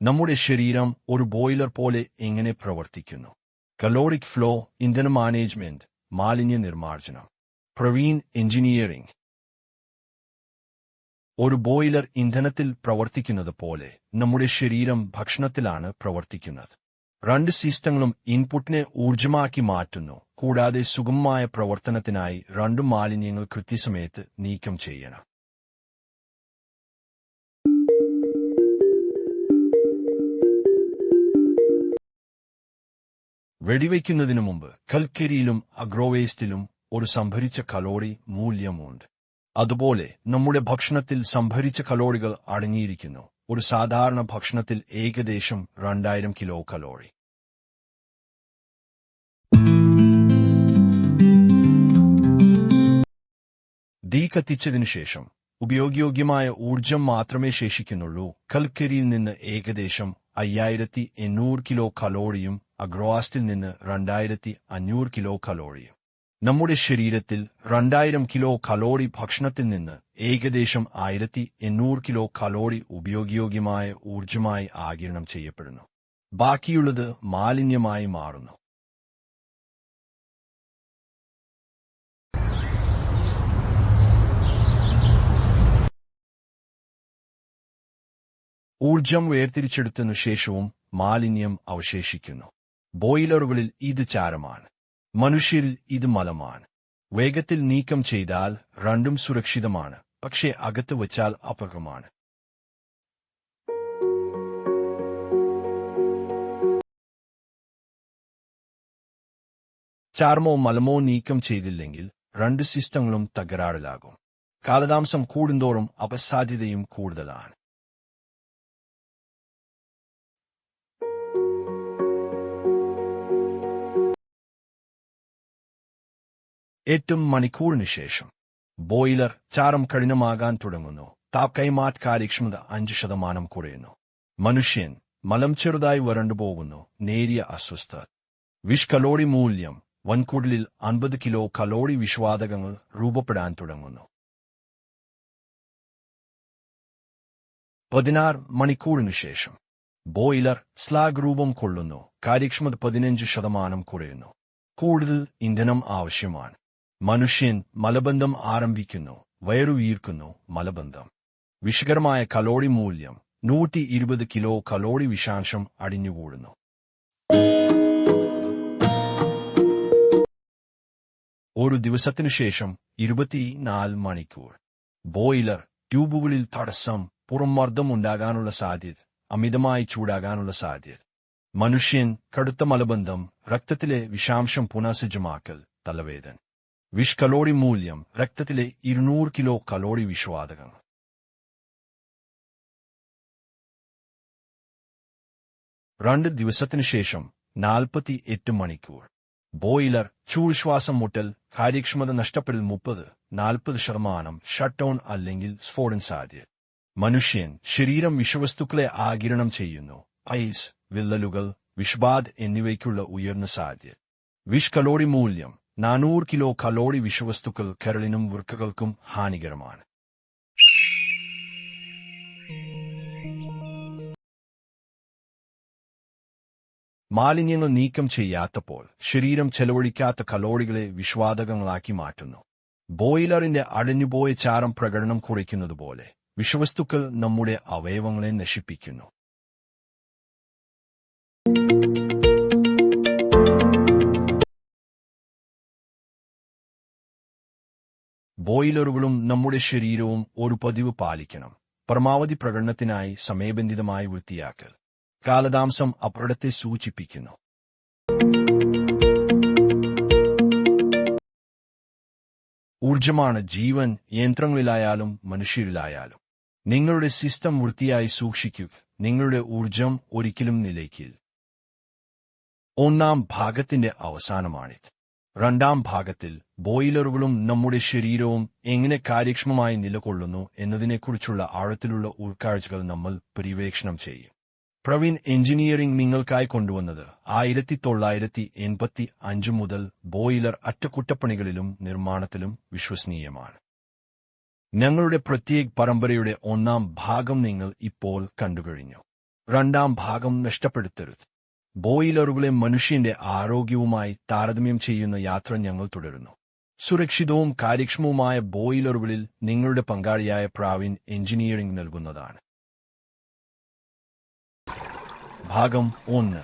നമ്മുടെ ശരീരം ഒരു ബോയിലർ പോലെ എങ്ങനെ പ്രവർത്തിക്കുന്നു? കലോറിക് ഫ്ലോ, ഇന്ധന മാനേജ്മെന്റ്, മാലിന്യ നിർമ്മാർജ്ജനം. പ്രവീൺ എഞ്ചിനീയറിംഗ്. ഒരു ബോയിലർ ഇന്ധനത്തിൽ പ്രവർത്തിക്കുന്നത് പോലെ നമ്മുടെ ശരീരം ഭക്ഷണത്തിലാണ് പ്രവർത്തിക്കുന്നത്. രണ്ട് സിസ്റ്റങ്ങളും ഇൻപുട്ടിനെ ഊർജ്ജമാക്കി മാറ്റുന്നു, കൂടാതെ സുഗമമായ പ്രവർത്തനത്തിനായി രണ്ട് മാലിന്യങ്ങൾ കൃത്യസമയത്ത് നീക്കം ചെയ്യണം. വെടിവയ്ക്കുന്നതിനു മുമ്പ് കൽക്കരിയിലും അഗ്രോവേസ്റ്റിലും ഒരു സംഭരിച്ച കലോറി മൂല്യമുണ്ട്. അതുപോലെ നമ്മുടെ ഭക്ഷണത്തിൽ സംഭരിച്ച കലോറികൾ അടങ്ങിയിരിക്കുന്നു. ഒരു സാധാരണ ഭക്ഷണത്തിൽ ഏകദേശം 2000 കിലോ കലോറി. തീ കത്തിച്ചതിനു ശേഷം ഉപയോഗയോഗ്യമായ ഊർജം മാത്രമേ ശേഷിക്കുന്നുള്ളൂ. കൽക്കരിയിൽ നിന്ന് ഏകദേശം 5800 കിലോ കലോറിയും അഗ്രോവാസ്റ്റിൽ നിന്ന് 2500 കിലോ കലോറിയും. നമ്മുടെ ശരീരത്തിൽ 2000 കിലോ കലോറി ഭക്ഷണത്തിൽ നിന്ന് ഏകദേശം 1800 കിലോ കലോറി ഉപയോഗയോഗ്യമായ ഊർജ്ജമായി ആഗിരണം ചെയ്യപ്പെടുന്നു. ബാക്കിയുള്ളത് മാലിന്യമായി മാറുന്നു. ഊർജ്ജം വേർതിരിച്ചെടുത്തതിനു ശേഷവും മാലിന്യം അവശേഷിക്കുന്നു. ബോയിലറുകളിൽ ഇത് ചാരമാണ്, മനുഷ്യരിൽ ഇത് മലമാണ്. വേഗത്തിൽ നീക്കം ചെയ്താൽ രണ്ടും സുരക്ഷിതമാണ്, പക്ഷേ അകത്ത് വച്ചാൽ അപകടമാണ്. ചാരമോ മലമോ നീക്കം ചെയ്തില്ലെങ്കിൽ രണ്ട് സിസ്റ്റങ്ങളും തകരാറിലാകും. കാലതാമസം കൂടുന്തോറും അപസാധ്യതയും കൂടുതലാണ്. 8 മണിക്കൂറിന് ശേഷം ബോയിലർ ചാരം കഠിനമാകാൻ തുടങ്ങുന്നു. താപ കൈമാറ്റ കാര്യക്ഷമത 5% കുറയുന്നു. മനുഷ്യൻ മലം ചെറുതായി വരണ്ടുപോകുന്നു. നേരിയ അസ്വസ്ഥത. കലോറി മൂല്യം വൻകുടലിൽ 50 കിലോ കലോറി വിഷവാതകങ്ങൾ രൂപപ്പെടാൻ തുടങ്ങുന്നു. 16 മണിക്കൂറിനു ശേഷം ബോയിലർ സ്ലാഗ് രൂപം കൊള്ളുന്നു. കാര്യക്ഷമത 15% കുറയുന്നു. കൂടുതൽ ഇന്ധനം ആവശ്യമാണ്. മനുഷ്യൻ മലബന്ധം ആരംഭിക്കുന്നു. വയറു വീർക്കുന്നു. മലബന്ധം. വിഷകരമായ കലോറി മൂല്യം 120 കിലോ കലോറി വിഷാംശം അടിഞ്ഞുകൂടുന്നു. ഒരു ദിവസത്തിനു ശേഷം 24 മണിക്കൂർ. ബോയിലർ ട്യൂബുകളിൽ തടസ്സം, പുറംമർദ്ദം ഉണ്ടാകാനുള്ള സാധ്യത, അമിതമായി ചൂടാകാനുള്ള സാധ്യത. മനുഷ്യൻ കടുത്ത മലബന്ധം, രക്തത്തിലെ വിഷാംശം പുനഃസജ്ജമാക്കൽ, തലവേദന. കലോറി മൂല്യം രക്തത്തിലെ 200 കിലോ കലോറി വിഷവാതകങ്ങൾ. രണ്ട് ദിവസത്തിനു ശേഷം 48 മണിക്കൂർ. ബോയിലർ ചൂഴ്ശ്വാസം മുട്ടൽ, കാര്യക്ഷമത നഷ്ടപ്പെടൽ 30-40%, ഷട്ട് ഡൗൺ അല്ലെങ്കിൽ സ്ഫോടന സാധ്യത. മനുഷ്യൻ ശരീരം വിഷവസ്തുക്കളെ ആഗിരണം ചെയ്യുന്നു. ഐസ്, വിള്ളലുകൾ, വിഷബാധ എന്നിവയ്ക്കുള്ള ഉയർന്ന സാധ്യത. കലോറി മൂല്യം 400 കിലോ കലോറി വിഷവസ്തുക്കൾ കരളിനും വൃക്കകൾക്കും ഹാനികരമാണ്. മാലിന്യങ്ങൾ നീക്കം ചെയ്യാത്തപ്പോൾ ശരീരം ചെലവഴിക്കാത്ത കലോറികളെ വിഷവാതകങ്ങളാക്കി മാറ്റുന്നു. ബോയിലറിന്റെ അടഞ്ഞുപോയ ചാരം പ്രകടനം കുറയ്ക്കുന്നതുപോലെ വിഷവസ്തുക്കൾ നമ്മുടെ അവയവങ്ങളെ നശിപ്പിക്കുന്നു. ബോയിലറുകളും നമ്മുടെ ശരീരവും ഒരു പതിവ് പാലിക്കണം. പരമാവധി പ്രകടനത്തിനായി സമയബന്ധിതമായി വൃത്തിയാക്കൽ. കാലതാമസം അപകടത്തെ സൂചിപ്പിക്കുന്നു. ഊർജ്ജമാണ് ജീവൻ, യന്ത്രങ്ങളിലായാലും മനുഷ്യരിലായാലും. നിങ്ങളുടെ സിസ്റ്റം വൃത്തിയായി സൂക്ഷിക്കുക. നിങ്ങളുടെ ഊർജ്ജം ഒരിക്കലും നിലയ്ക്കില്ല. ഒന്നാം ഭാഗത്തിന്റെ അവസാനമാണിത്. രണ്ടാം ഭാഗത്തിൽ ബോയിലറുകളും നമ്മുടെ ശരീരവും എങ്ങനെ കാര്യക്ഷമമായി നിലകൊള്ളുന്നു എന്നതിനെക്കുറിച്ചുള്ള ആഴത്തിലുള്ള ഉൾക്കാഴ്ചകൾ നമ്മൾ പര്യവേക്ഷണം ചെയ്യും. പ്രവീൺ എഞ്ചിനീയറിംഗ് നിങ്ങൾക്കായി കൊണ്ടുവന്നത് 1985 മുതൽ ബോയിലർ അറ്റകുറ്റപ്പണികളിലും നിർമ്മാണത്തിലും വിശ്വസനീയമാണ്. ഞങ്ങളുടെ പ്രത്യേക പരമ്പരയുടെ ഒന്നാം ഭാഗം നിങ്ങൾ ഇപ്പോൾ കണ്ടുകഴിഞ്ഞു. രണ്ടാം ഭാഗം നഷ്ടപ്പെടുത്തരുത്. ബോയിലറുകളെ മനുഷ്യന്റെ ആരോഗ്യവുമായി താരതമ്യം ചെയ്യുന്ന യാത്ര ഞങ്ങൾ തുടരുന്നു. സുരക്ഷിതവും കാര്യക്ഷമവുമായ ബോയിലറുകളിൽ നിങ്ങളുടെ പങ്കാളിയായ പ്രാവീൺ എഞ്ചിനീയറിംഗ് നൽകുന്നതാണ്. ഭാഗം 1.